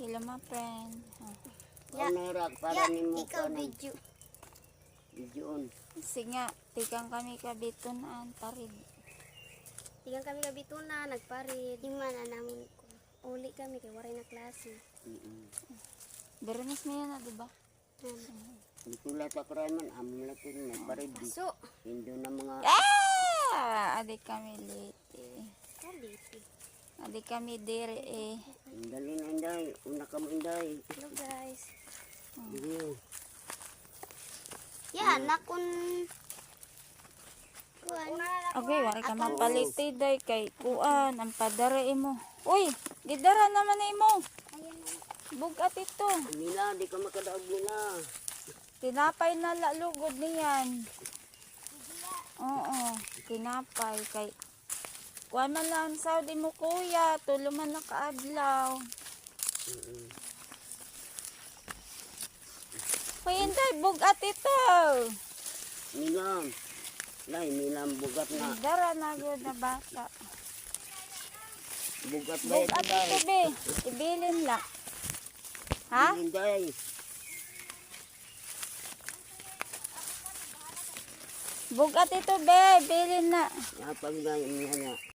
Hello, my friend. Onerak para ni mo ikaw ka ng video. videon. Sige, tikang kami kabitunan, tarid. Tigang kami kabituna, nagparid. Yung mana namin ko. Uli kami kay waray na klase. Bermis mo yan, diba? Itulat sa kraman, amon latin may parid. Paso. Indo na mga Adik kami late. Kaliti. Adik kami dire dali na inday, una ka mo inday. Hello guys. Iyo. Yan, nakun. Okay, wari ka mapaliti day kay kuan ang padara mo. Uy, gidara naman mo. Bugat ito. Nila, di ka makadaog nila. Tinapay na lalugod niyan. Oo, tinapay kay kuan man lang Saudi mo kuya, tulo man nakaadlaw. Hoy, inday, bugat ito. Nila. Lay, nila ang bugat na. Dara na yun na bata. Bugat ba ito Bugat day? ito, be. Ibilin lang. Ha? Inday. Bugat ito, be. Bilin na. Napag na niya.